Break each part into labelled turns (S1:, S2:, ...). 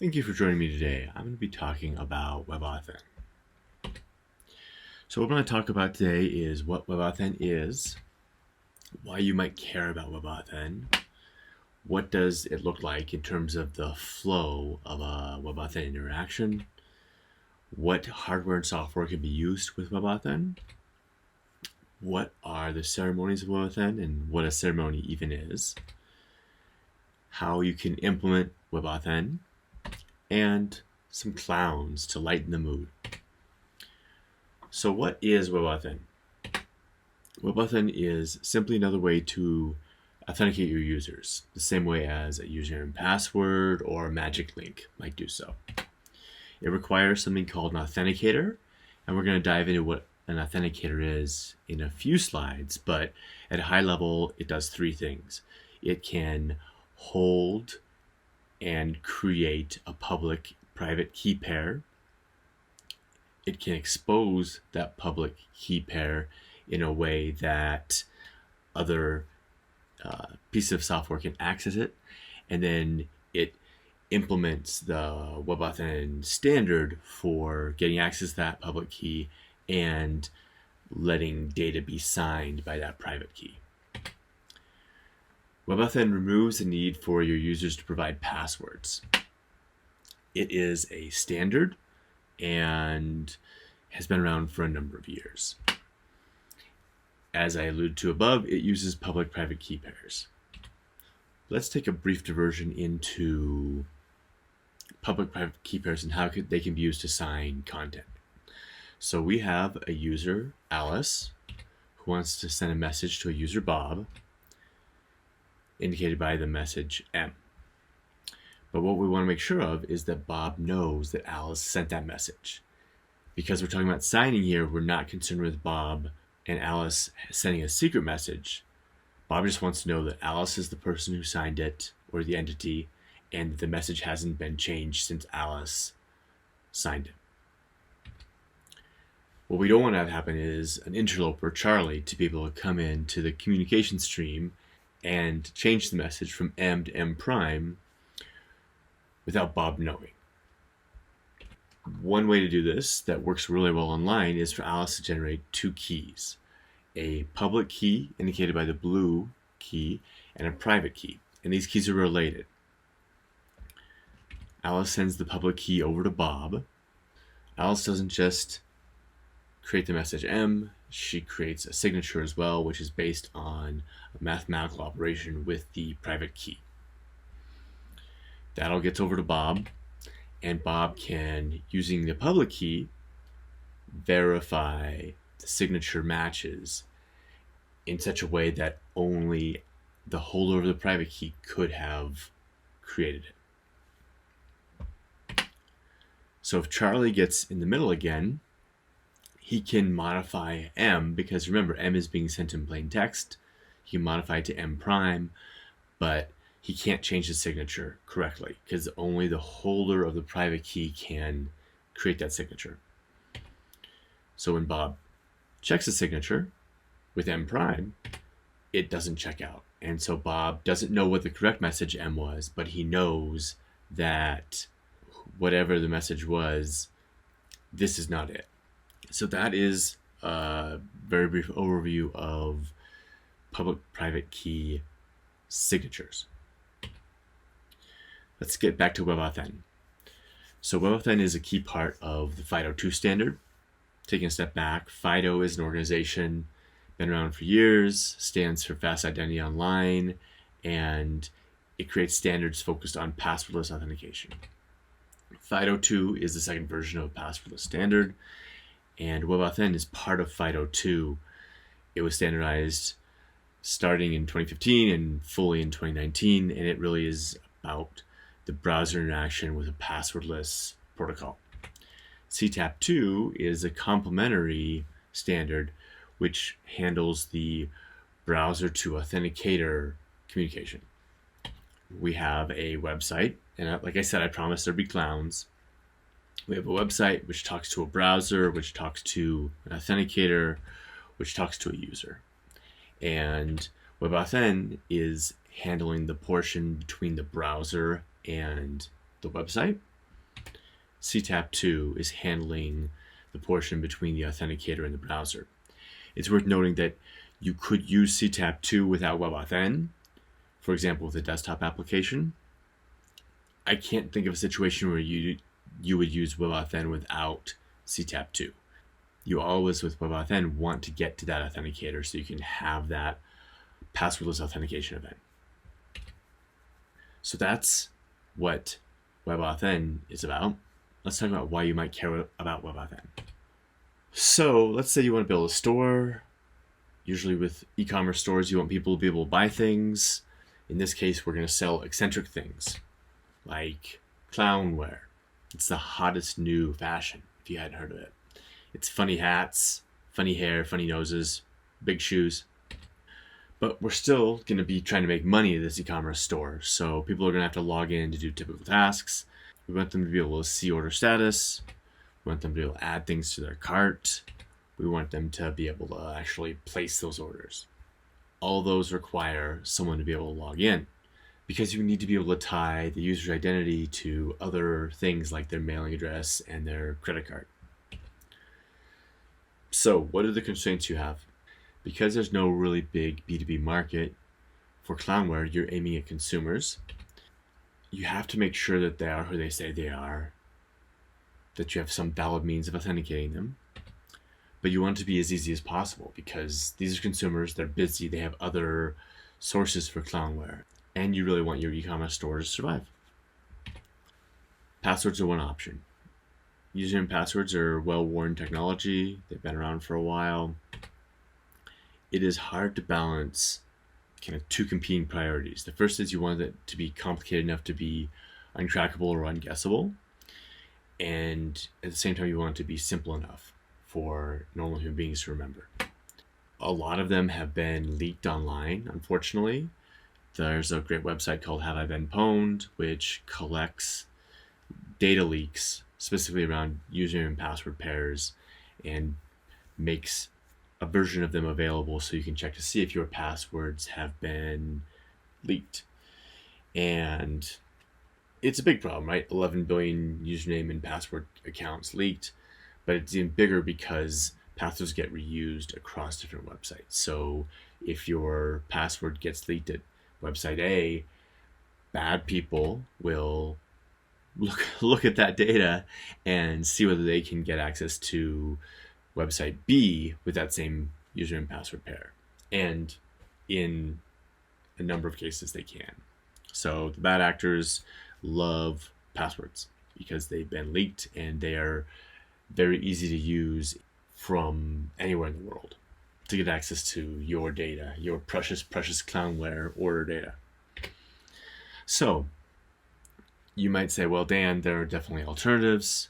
S1: Thank you for joining me today. I'm going to be talking about WebAuthn. So what I'm going to talk about today is what WebAuthn is, why you might care about WebAuthn, what does it look like in terms of the flow of a WebAuthn interaction, what hardware and software can be used with WebAuthn, what are the ceremonies of WebAuthn and what a ceremony even is, how you can implement WebAuthn, and some clowns to lighten the mood. So what is WebAuthn? WebAuthn is simply another way to authenticate your users, the same way as a username and password or a magic link might do so. It requires something called an authenticator, and we're going to dive into what an authenticator is in a few slides, but at a high level, it does three things. It can hold and create a public-private key pair. It can expose that public key pair in a way that other pieces of software can access it. And then it implements the WebAuthn standard for getting access to that public key and letting data be signed by that private key. WebAuthn removes the need for your users to provide passwords. It is a standard and has been around for a number of years. As I alluded to above, it uses public-private key pairs. Let's take a brief diversion into public-private key pairs and how they can be used to sign content. So we have a user, Alice, who wants to send a message to a user, Bob, indicated by the message M. But what we want to make sure of is that Bob knows that Alice sent that message. Because we're talking about signing here, we're not concerned with Bob and Alice sending a secret message. Bob just wants to know that Alice is the person who signed it, or the entity, and that the message hasn't been changed since Alice signed it. What we don't want to have happen is an interloper, Charlie, to be able to come into the communication stream and change the message from M to M prime without Bob knowing. One way to do this that works really well online is for Alice to generate two keys, a public key indicated by the blue key and a private key, and these keys are related. Alice sends the public key over to Bob. Alice doesn't just create the message M, she creates a signature as well, which is based on a mathematical operation with the private key. That all gets over to Bob, and Bob can, using the public key, verify the signature matches in such a way that only the holder of the private key could have created it. So if Charlie gets in the middle again, he can modify M, because remember, M is being sent in plain text. He can modify it to M prime, but he can't change the signature correctly because only the holder of the private key can create that signature. So when Bob checks the signature with M prime, it doesn't check out. And so Bob doesn't know what the correct message M was, but he knows that whatever the message was, this is not it. So that is a very brief overview of public-private key signatures. Let's get back to WebAuthn. So WebAuthn is a key part of the FIDO2 standard. Taking a step back, FIDO is an organization, been around for years, stands for Fast Identity Online, and it creates standards focused on passwordless authentication. FIDO2 is the second version of a passwordless standard, and WebAuthn is part of FIDO2. It was standardized starting in 2015 and fully in 2019, and it really is about the browser interaction with a passwordless protocol. CTAP2 is a complementary standard which handles the browser to authenticator communication. We have a website, and like I said, I promised there'd be clowns. We have a website which talks to a browser, which talks to an authenticator, which talks to a user. And WebAuthn is handling the portion between the browser and the website. CTAP2 is handling the portion between the authenticator and the browser. It's worth noting that you could use CTAP2 without WebAuthn, for example, with a desktop application. I can't think of a situation where you would use WebAuthn without CTAP2. You always, with WebAuthn, want to get to that authenticator so you can have that passwordless authentication event. So that's what WebAuthn is about. Let's talk about why you might care about WebAuthn. So let's say you want to build a store. Usually with e-commerce stores, you want people to be able to buy things. In this case, we're going to sell eccentric things like clownware. It's the hottest new fashion, if you hadn't heard of it. It's funny hats, funny hair, funny noses, big shoes. But we're still going to be trying to make money at this e-commerce store. So people are going to have to log in to do typical tasks. We want them to be able to see order status. We want them to be able to add things to their cart. We want them to be able to actually place those orders. All those require someone to be able to log in, because you need to be able to tie the user's identity to other things like their mailing address and their credit card. So what are the constraints you have? Because there's no really big B2B market for clownware, you're aiming at consumers. You have to make sure that they are who they say they are, that you have some valid means of authenticating them. But you want it to be as easy as possible, because these are consumers, they're busy, they have other sources for clownware, and you really want your e-commerce store to survive. Passwords are one option. Username passwords are well-worn technology. They've been around for a while. It is hard to balance kind of two competing priorities. The first is you want it to be complicated enough to be uncrackable or unguessable. And at the same time, you want it to be simple enough for normal human beings to remember. A lot of them have been leaked online, unfortunately. There's a great website called Have I Been Pwned, which collects data leaks specifically around username and password pairs and makes a version of them available so you can check to see if your passwords have been leaked. And it's a big problem, right? 11 billion username and password accounts leaked, but it's even bigger because passwords get reused across different websites. So if your password gets leaked at website A, bad people will look at that data and see whether they can get access to website B with that same username and password pair. And in a number of cases, they can. So the bad actors love passwords because they've been leaked and they are very easy to use from anywhere in the world to get access to your data, your precious, precious clownware order data. So you might say, well, Dan, there are definitely alternatives.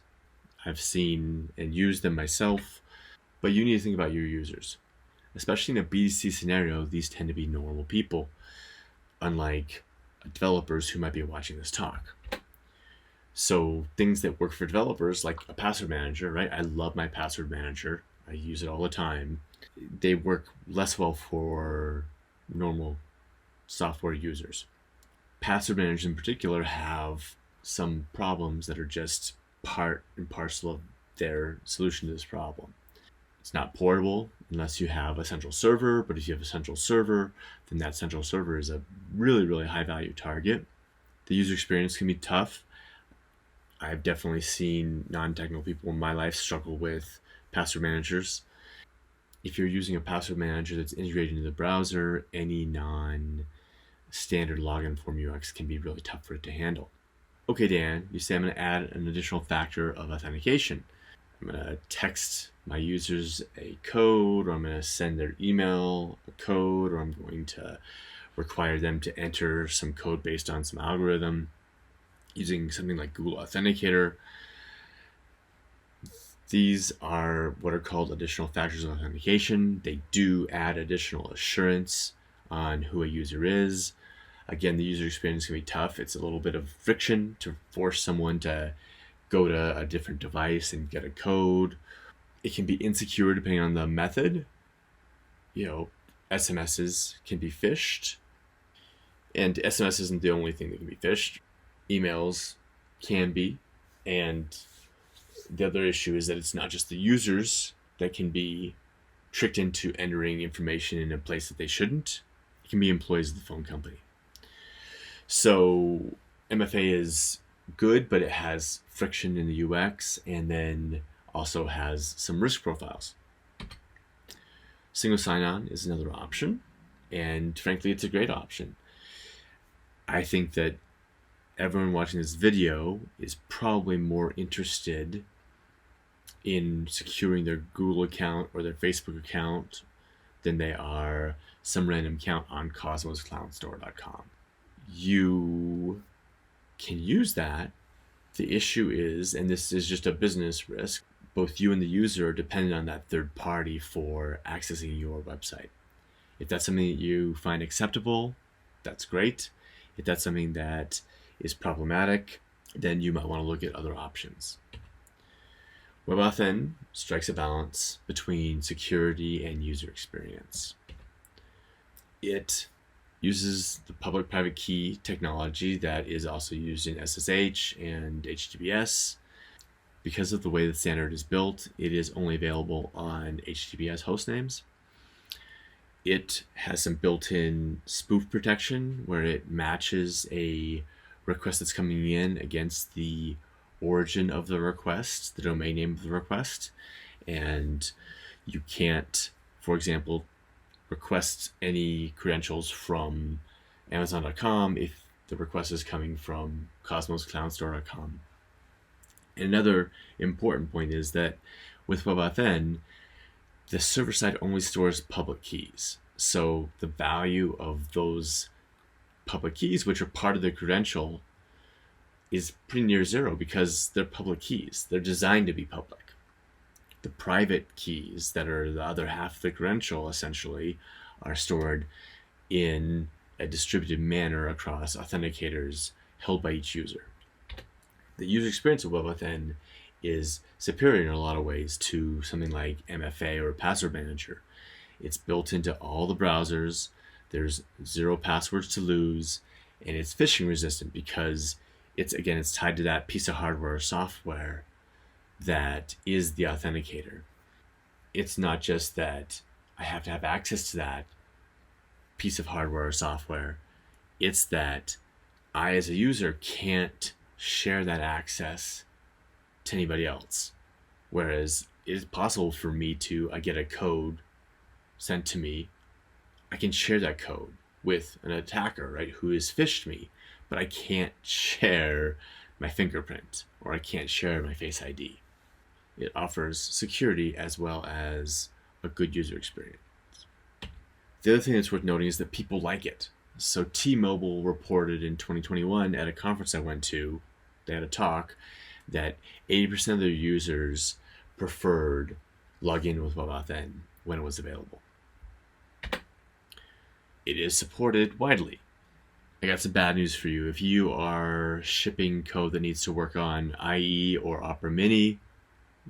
S1: I've seen and used them myself, but you need to think about your users. Especially in a B2C scenario, these tend to be normal people, unlike developers who might be watching this talk. So things that work for developers, like a password manager, right? I love my password manager. I use it all the time. They work less well for normal software users. Password managers in particular have some problems that are just part and parcel of their solution to this problem. It's not portable unless you have a central server, but if you have a central server, then that central server is a really, really high value target. The user experience can be tough. I've definitely seen non-technical people in my life struggle with password managers. If you're using a password manager that's integrated into the browser, any non-standard login form UX can be really tough for it to handle. Okay, Dan, you say I'm going to add an additional factor of authentication. I'm going to text my users a code, or I'm going to send their email a code, or I'm going to require them to enter some code based on some algorithm using something like Google Authenticator. These are what are called additional factors of authentication. They do add additional assurance on who a user is. Again, the user experience can be tough. It's a little bit of friction to force someone to go to a different device and get a code. It can be insecure depending on the method. SMSs can be phished. And SMS isn't the only thing that can be phished. Emails can be. And the other issue is that it's not just the users that can be tricked into entering information in a place that they shouldn't. It can be employees of the phone company. So MFA is good, but it has friction in the UX and then also has some risk profiles. Single sign-on is another option, and frankly, it's a great option. I think that everyone watching this video is probably more interested in securing their Google account or their Facebook account than they are some random account on cosmoscloudstore.com. You can use that. The issue is, and this is just a business risk, both you and the user are dependent on that third party for accessing your website. If that's something that you find acceptable, that's great. If that's something that is problematic, then you might want to look at other options. WebAuthn strikes a balance between security and user experience. It uses the public-private key technology that is also used in SSH and HTTPS. Because of the way the standard is built, it is only available on HTTPS host names. It has some built-in spoof protection where it matches a request that's coming in against the origin of the request, the domain name of the request, and you can't, for example, request any credentials from Amazon.com if the request is coming from cosmoscloudstore.com. Another important point is that with WebAuthn, the server side only stores public keys. So the value of those public keys, which are part of the credential, is pretty near zero because they're public keys. They're designed to be public. The private keys that are the other half of the credential essentially are stored in a distributed manner across authenticators held by each user. The user experience of WebAuthn is superior in a lot of ways to something like MFA or Password Manager. It's built into all the browsers, there's zero passwords to lose, and it's phishing resistant because it's tied to that piece of hardware or software that is the authenticator. It's not just that I have to have access to that piece of hardware or software. It's that I, as a user, can't share that access to anybody else. Whereas it is possible for me to, I get a code sent to me, I can share that code with an attacker, right, who has phished me, but I can't share my fingerprint or I can't share my Face ID. It offers security as well as a good user experience. The other thing that's worth noting is that people like it. So T-Mobile reported in 2021 at a conference I went to, they had a talk, that 80% of their users preferred login with WebAuthn when it was available. It is supported widely. I got some bad news for you. If you are shipping code that needs to work on IE or Opera Mini,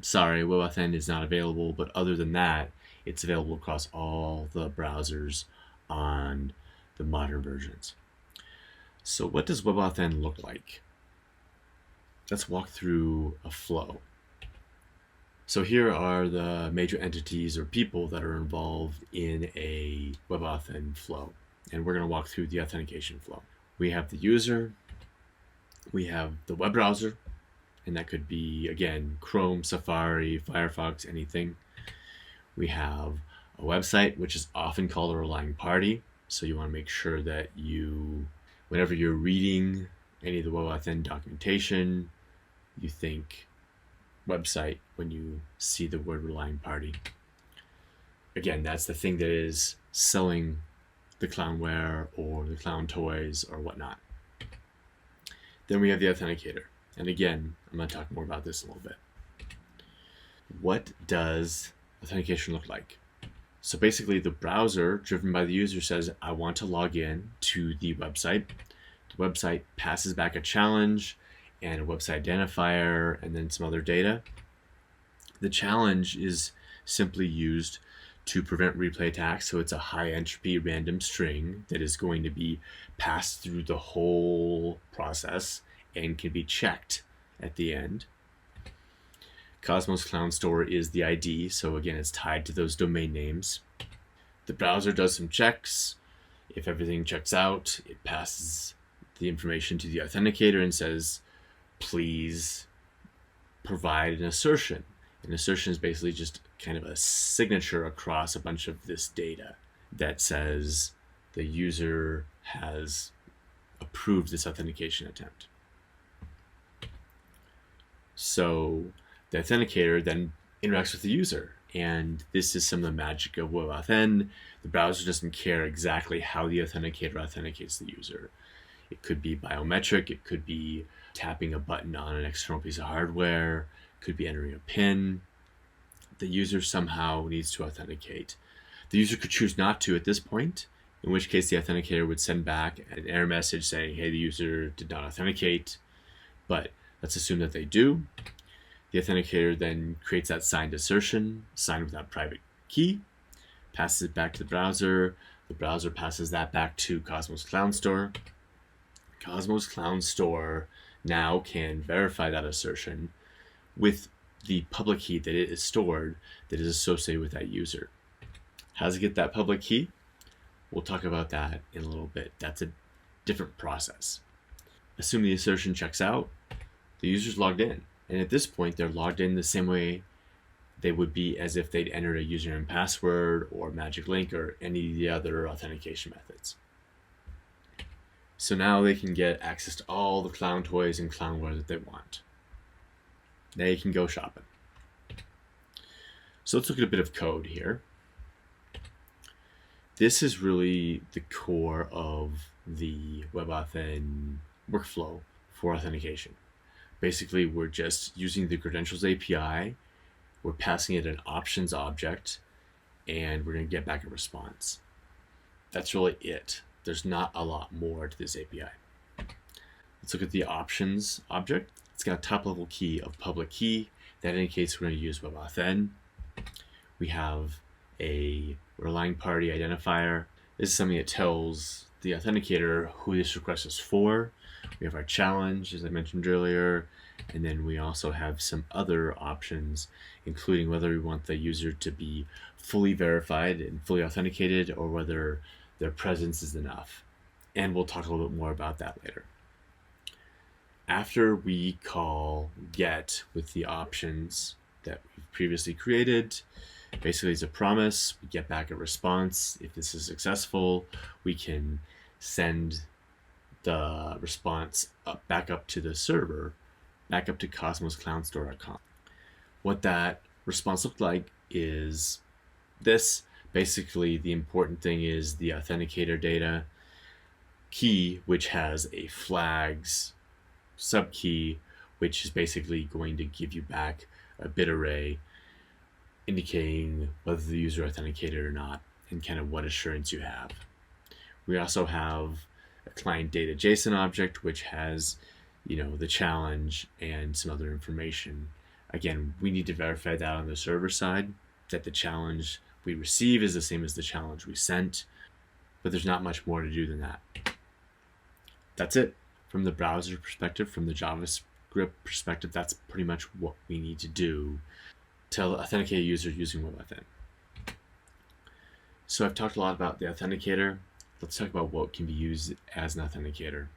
S1: sorry, WebAuthn is not available, but other than that, it's available across all the browsers on the modern versions. So what does WebAuthn look like? Let's walk through a flow. So here are the major entities or people that are involved in a WebAuthn flow. And we're going to walk through the authentication flow. We have the user, we have the web browser, and that could be, again, Chrome, Safari, Firefox, anything. We have a website, which is often called a relying party. So you want to make sure that you, whenever you're reading any of the WebAuthn documentation, you think website when you see the word relying party. Again, that's the thing that is selling the clownware or the clown toys or whatnot. Then we have the authenticator. And again, I'm going to talk more about this a little bit. What does authentication look like? So basically the browser driven by the user says, I want to log in to the website. The website passes back a challenge and a website identifier and then some other data. The challenge is simply used to prevent replay attacks. So it's a high entropy random string that is going to be passed through the whole process and can be checked at the end. Cosmos Cloud Store is the ID, so again, it's tied to those domain names. The browser does some checks. If everything checks out, it passes the information to the authenticator and says, please provide an assertion. An assertion is basically just kind of a signature across a bunch of this data that says the user has approved this authentication attempt. So the authenticator then interacts with the user, and this is some of the magic of WebAuthn. The browser doesn't care exactly how the authenticator authenticates the user. It could be biometric, it could be tapping a button on an external piece of hardware, it could be entering a PIN. The user somehow needs to authenticate. The user could choose not to at this point, in which case the authenticator would send back an error message saying, hey, the user did not authenticate, but let's assume that they do. The authenticator then creates that signed assertion, signed with that private key, passes it back to the browser passes that back to Cosmos Cloud Store. Cosmos Cloud Store now can verify that assertion with the public key that it is stored that is associated with that user. How does it get that public key? We'll talk about that in a little bit. That's a different process. Assume the assertion checks out, the user's logged in. And at this point, they're logged in the same way they would be as if they'd entered a username and password or magic link or any of the other authentication methods. So now they can get access to all the clown toys and clownware that they want. They can go shopping. So let's look at a bit of code here. This is really the core of the WebAuthn workflow for authentication. Basically, we're just using the credentials API, we're passing it an options object, and we're going to get back a response. That's really it. There's not a lot more to this API. Let's look at the options object. It's got a top-level key of public key. That indicates we're going to use WebAuthn. We have a relying party identifier. This is something that tells the authenticator who this request is for. We have our challenge, as I mentioned earlier, and then we also have some other options, including whether we want the user to be fully verified and fully authenticated or whether their presence is enough. And we'll talk a little bit more about that later. After we call get with the options that we've previously created, basically it's a promise. We get back a response. If this is successful, we can send the response back up to the server, back up to cosmoscloudstore.com. What that response looked like is this. Basically, the important thing is the authenticator data key, which has a flags subkey, which is basically going to give you back a bit array indicating whether the user authenticated or not and kind of what assurance you have. We also have a client data JSON object, which has, the challenge and some other information. Again, we need to verify that on the server side, that the challenge we receive is the same as the challenge we sent, but there's not much more to do than that. That's it. From the browser perspective, from the JavaScript perspective, that's pretty much what we need to do to authenticate a user using WebAuthn. So I've talked a lot about the authenticator. Let's talk about what can be used as an authenticator.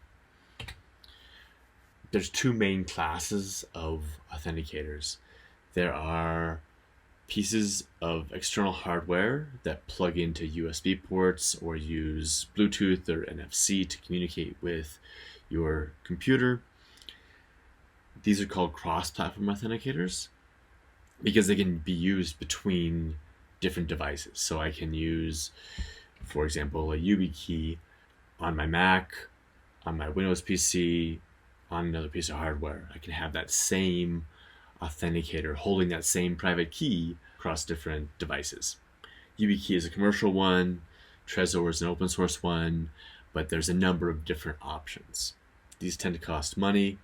S1: There's two main classes of authenticators. There are pieces of external hardware that plug into USB ports or use Bluetooth or NFC to communicate with your computer. These are called cross-platform authenticators because they can be used between different devices. So I can use, for example, a YubiKey on my Mac, on my Windows PC, on another piece of hardware. I can have that same authenticator holding that same private key across different devices. YubiKey is a commercial one, Trezor is an open source one, but there's a number of different options. These tend to cost money.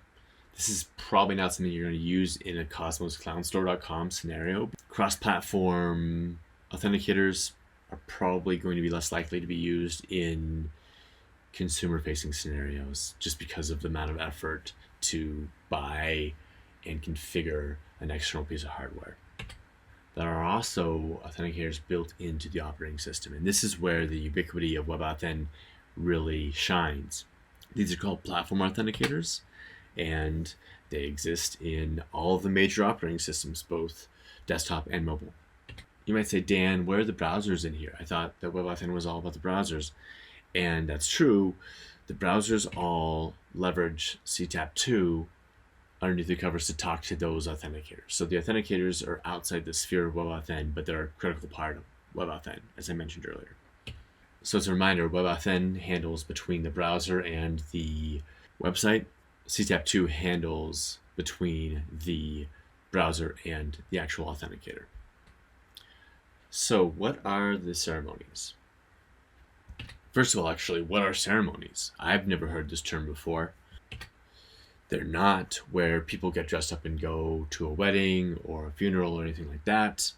S1: This is probably not something you're going to use in a cosmoscloudstore.com scenario. Cross-platform authenticators are probably going to be less likely to be used in consumer-facing scenarios just because of the amount of effort to buy and configure an external piece of hardware. There are also authenticators built into the operating system, and this is where the ubiquity of WebAuthn really shines. These are called platform authenticators, and they exist in all of the major operating systems, both desktop and mobile. You might say, Dan, where are the browsers in here? I thought that WebAuthn was all about the browsers. And that's true. The browsers all leverage CTAP2 underneath the covers to talk to those authenticators. So the authenticators are outside the sphere of WebAuthn, but they're a critical part of WebAuthn, as I mentioned earlier. So as a reminder, WebAuthn handles between the browser and the website. CTAP2 handles between the browser and the actual authenticator. So what are the ceremonies? First of all, actually, what are ceremonies? I've never heard this term before. They're not where people get dressed up and go to a wedding or a funeral or anything like that.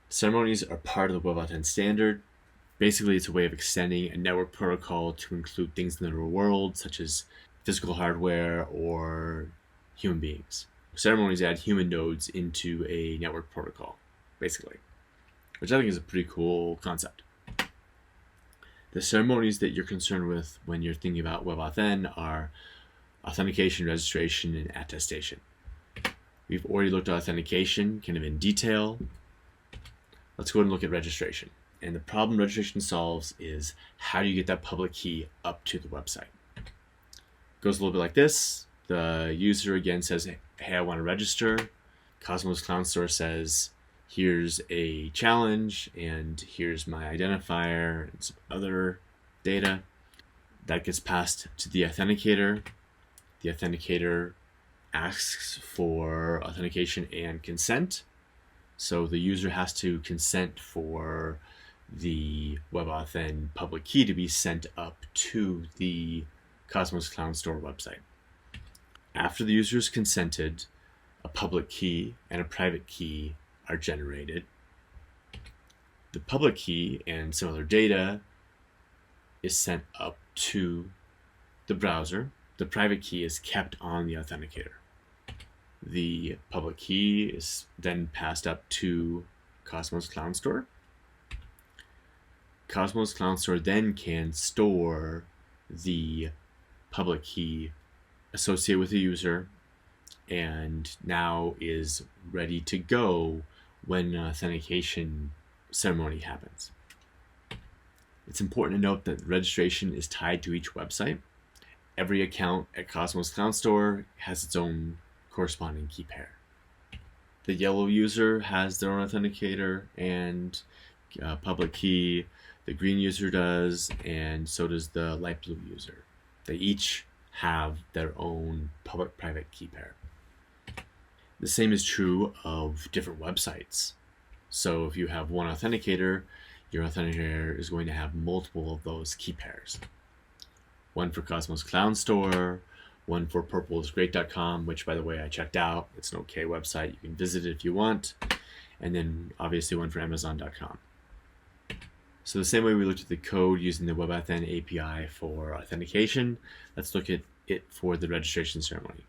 S1: Ceremonies are part of the WebAuthn standard. Basically, it's a way of extending a network protocol to include things in the real world, such as physical hardware or human beings. Ceremonies add human nodes into a network protocol, basically, which I think is a pretty cool concept. The ceremonies that you're concerned with when you're thinking about WebAuthn are authentication, registration, and attestation. We've already looked at authentication kind of in detail. Let's go ahead and look at registration. And the problem registration solves is, how do you get that public key up to the website? It goes a little bit like this. The user again says, hey, I want to register. Cosmos Clown Store says, here's a challenge, and here's my identifier and some other data. That gets passed to the authenticator. The authenticator asks for authentication and consent. So the user has to consent for the WebAuthn public key to be sent up to the Cosmos Clown Store website. After the user has consented, a public key and a private key are generated. The public key and some other data is sent up to the browser. The private key is kept on the authenticator. The public key is then passed up to Cosmos Clown Store. Cosmos Clown Store then can store the public key associated with the user, and now is ready to go when an authentication ceremony happens. It's important to note that registration is tied to each website. Every account at Cosmos Clown Store has its own corresponding key pair. The yellow user has their own authenticator and public key. The green user does, and so does the light blue user. They each have their own public-private key pair. The same is true of different websites. So if you have one authenticator, your authenticator is going to have multiple of those key pairs. One for Cosmos Clown Store, one for purpleisgreat.com, which, by the way, I checked out. It's an okay website. You can visit it if you want. And then obviously one for Amazon.com. So the same way we looked at the code using the WebAuthn API for authentication, let's look at it for the registration ceremony.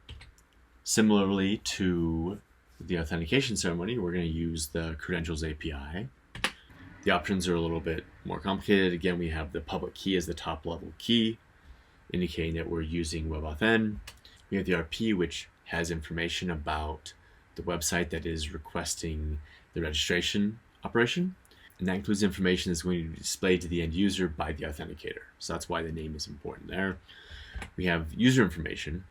S1: Similarly to the authentication ceremony, we're going to use the credentials API. The options are a little bit more complicated. Again, we have the public key as the top level key, indicating that we're using WebAuthn. We have the RP, which has information about the website that is requesting the registration operation. And that includes information that's going to be displayed to the end user by the authenticator. So that's why the name is important there. We have user information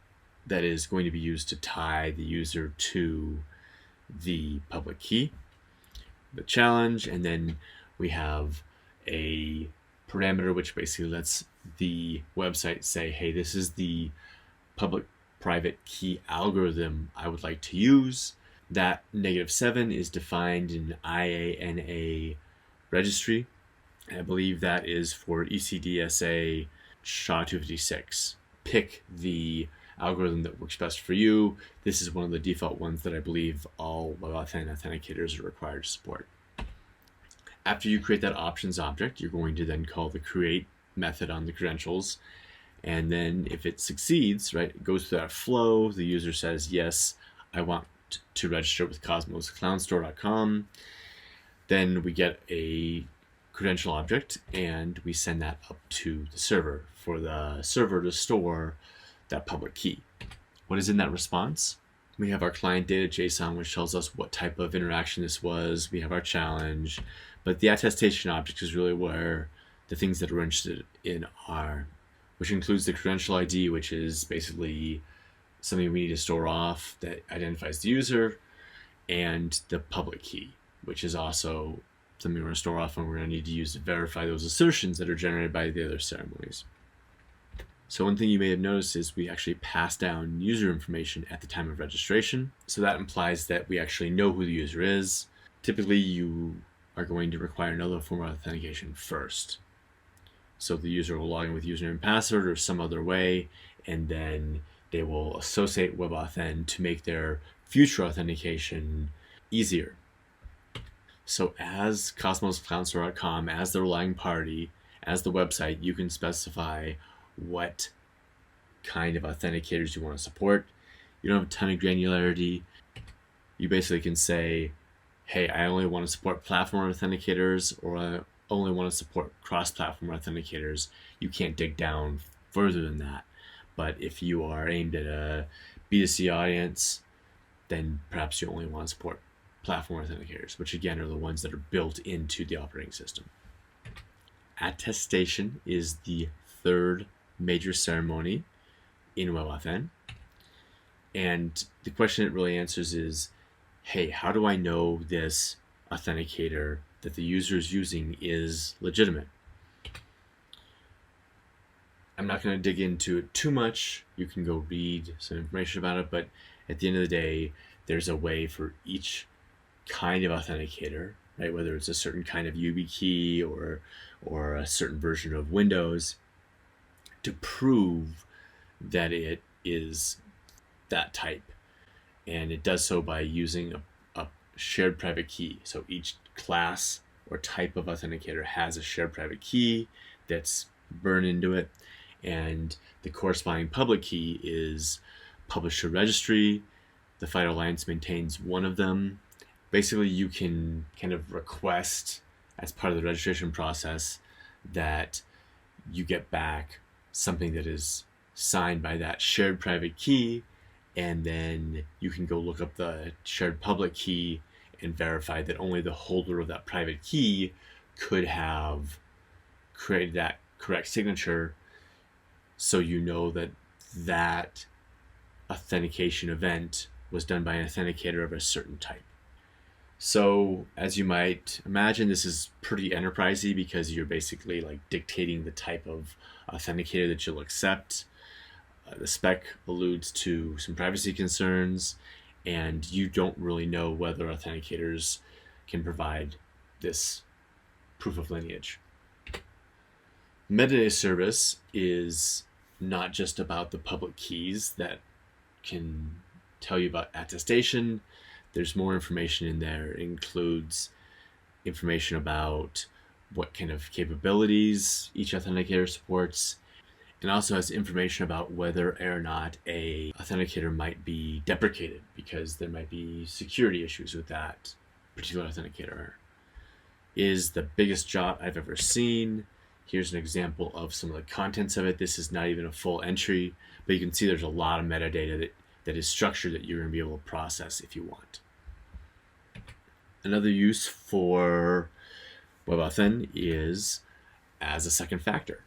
S1: that is going to be used to tie the user to the public key, the challenge, and then we have a parameter which basically lets the website say, hey, this is the public-private key algorithm I would like to use. That -7 is defined in IANA registry. I believe that is for ECDSA SHA-256. Pick the algorithm that works best for you. This is one of the default ones that I believe all WebAuthn authenticators are required to support. After you create that options object, you're going to then call the create method on the credentials. And then if it succeeds, right, it goes through that flow. The user says, yes, I want to register with cosmosclownstore.com. Then we get a credential object and we send that up to the server for the server to store that public key. What is in that response? We have our client data JSON, which tells us what type of interaction this was. We have our challenge, but the attestation object is really where the things that we're interested in are, which includes the credential ID, which is basically something we need to store off that identifies the user, and the public key, which is also something we're going to store off and we're going to need to use to verify those assertions that are generated by the other ceremonies. So one thing you may have noticed is we actually pass down user information at the time of registration. So that implies that we actually know who the user is. Typically, you are going to require another form of authentication first. So the user will log in with username and password or some other way, and then they will associate WebAuthn to make their future authentication easier. So as cosmosclownstore.com, as the relying party, as the website, you can specify what kind of authenticators you want to support. You don't have a ton of granularity. You basically can say, hey, I only want to support platform authenticators, or I only want to support cross-platform authenticators. You can't dig down further than that. But if you are aimed at a B2C audience, then perhaps you only want to support platform authenticators, which again are the ones that are built into the operating system. Attestation is the third major ceremony in WebAuthn. And the question it really answers is, hey, how do I know this authenticator that the user is using is legitimate? I'm not going to dig into it too much. You can go read some information about it, but at the end of the day, there's a way for each kind of authenticator, right? Whether it's a certain kind of YubiKey or a certain version of Windows, to prove that it is that type. And it does so by using a shared private key. So each class or type of authenticator has a shared private key that's burned into it, and the corresponding public key is published to registry. The FIDO Alliance maintains one of them. Basically, you can kind of request as part of the registration process that you get back something that is signed by that shared private key, and then you can go look up the shared public key and verify that only the holder of that private key could have created that correct signature, so you know that that authentication event was done by an authenticator of a certain type. So as you might imagine, this is pretty enterprisey because you're basically like dictating the type of authenticator that you'll accept. The spec alludes to some privacy concerns, and you don't really know whether authenticators can provide this proof of lineage. Metadata service is not just about the public keys that can tell you about attestation. There's more information in there. It includes information about what kind of capabilities each authenticator supports, and also has information about whether or not a authenticator might be deprecated because there might be security issues with that particular authenticator. It is the biggest job I've ever seen. Here's an example of some of the contents of it. This is not even a full entry, but you can see there's a lot of metadata that is structured that you're going to be able to process if you want. Another use for WebAuthn is as a second factor,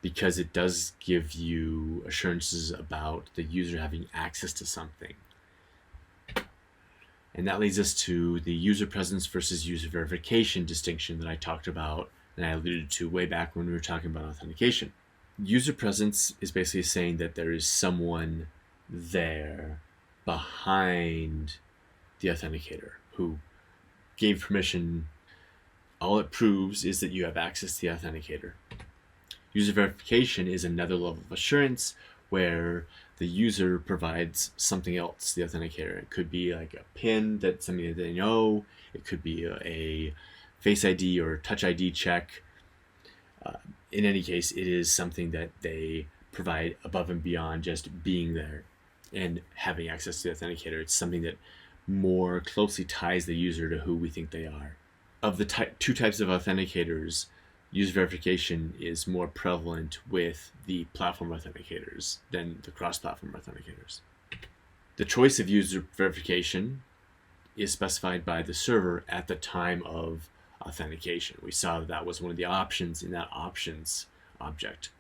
S1: because it does give you assurances about the user having access to something. And that leads us to the user presence versus user verification distinction that I talked about and I alluded to way back when we were talking about authentication. User presence is basically saying that there is someone there behind the authenticator who gave permission. All it proves is that you have access to the authenticator. User verification is another level of assurance where the user provides something else to the authenticator. It could be like a PIN that's something that they know. It could be a Face ID or Touch ID check. In any case, it is something that they provide above and beyond just being there. and having access to the authenticator. It's something that more closely ties the user to who we think they are. Of the two types of authenticators, user verification is more prevalent with the platform authenticators than the cross-platform authenticators. The choice of user verification is specified by the server at the time of authentication. We saw that was one of the options in that options object.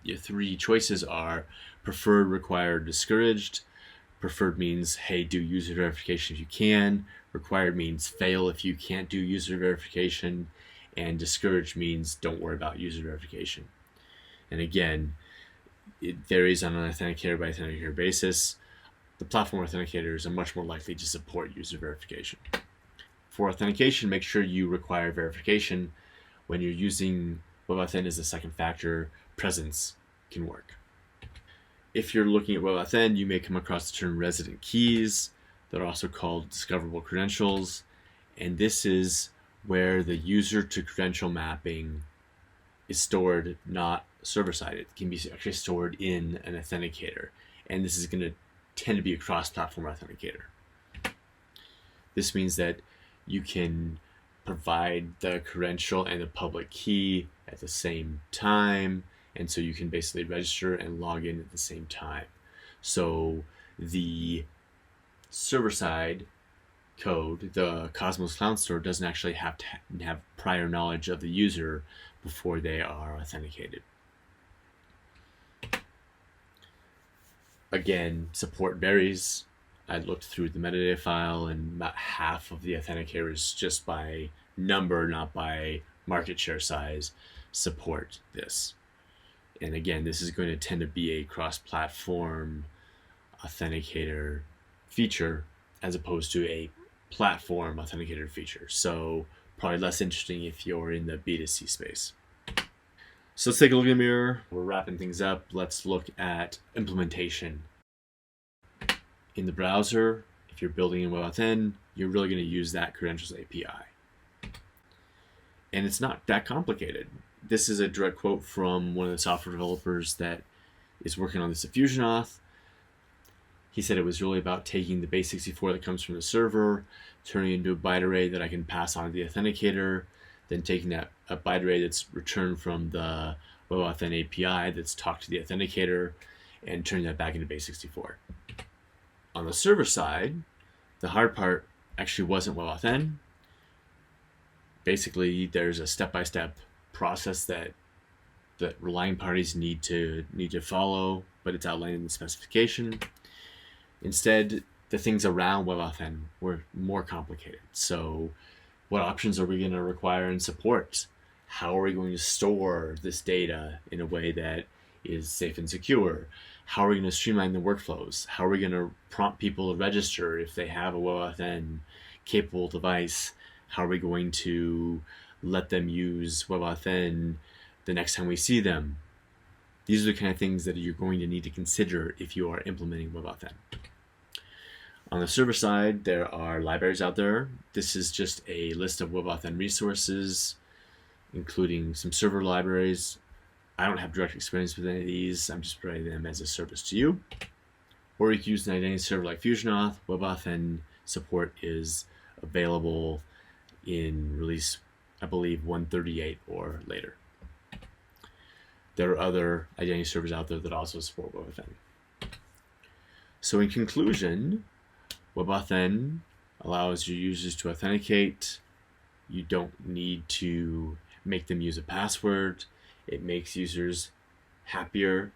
S1: Your three choices are preferred, required, discouraged. Preferred means, hey, do user verification if you can. Required means fail if you can't do user verification. And discouraged means don't worry about user verification. And again, it varies on an authenticator by authenticator basis. The platform authenticators are much more likely to support user verification. For authentication, make sure you require verification. When you're using WebAuthn as a second factor, presence can work. If you're looking at WebAuthn, you may come across the term resident keys. They're also called discoverable credentials. And this is where the user to credential mapping is stored, not server-side. It can be actually stored in an authenticator. And this is going to tend to be a cross-platform authenticator. This means that you can provide the credential and the public key at the same time, and so you can basically register and log in at the same time. So the server-side code, the Cosmos Cloud Store, doesn't actually have to have prior knowledge of the user before they are authenticated. Again, support varies. I looked through the metadata file, and about half of the authenticators, just by number, not by market share size, support this. And again, this is going to tend to be a cross-platform authenticator feature as opposed to a platform authenticator feature. So probably less interesting if you're in the B2C space. So let's take a look in the mirror. We're wrapping things up. Let's look at implementation. In the browser, if you're building in WebAuthn, you're really going to use that credentials API. And it's not that complicated. This is a direct quote from one of the software developers that is working on this at FusionAuth. He said it was really about taking the base64 that comes from the server, turning it into a byte array that I can pass on to the authenticator, then taking that a byte array that's returned from the WebAuthn API that's talked to the authenticator, and turning that back into base64. On the server side, the hard part actually wasn't WebAuthn. Basically, there's a step-by-step process that relying parties need to follow, but it's outlined in the specification. Instead, the things around WebAuthn were more complicated. So what options are we going to require and support? How are we going to store this data in a way that is safe and secure? How are we going to streamline the workflows? How are we going to prompt people to register if they have a WebAuthn capable device? How are we going to let them use WebAuthn the next time we see them? These are the kind of things that you're going to need to consider if you are implementing WebAuthn. On the server side, there are libraries out there. This is just a list of WebAuthn resources, including some server libraries. I don't have direct experience with any of these. I'm just providing them as a service to you. Or you can use an identity server like FusionAuth. WebAuthn support is available in release, I believe, 138 or later. There are other identity servers out there that also support WebAuthn. So in conclusion, WebAuthn allows your users to authenticate. You don't need to make them use a password. It makes users happier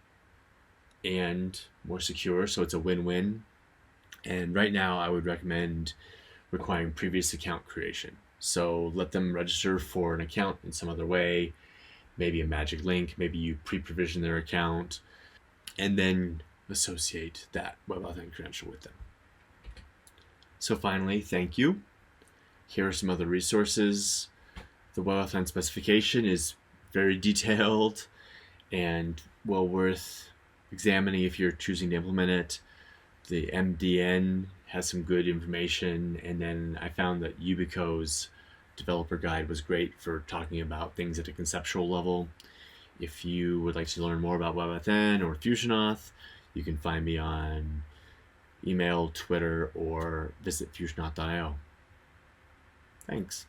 S1: and more secure, so it's a win-win. And right now, I would recommend requiring previous account creation. So let them register for an account in some other way, maybe a magic link, maybe you pre-provision their account, and then associate that WebAuthn credential with them. So finally, thank you. Here are some other resources. The WebAuthn specification is very detailed and well worth examining if you're choosing to implement it. The MDN has some good information, and then I found that Yubico's developer guide was great for talking about things at a conceptual level. If you would like to learn more about WebAuthn or FusionAuth, You can find me on email, Twitter, or visit fusionauth.io. Thanks.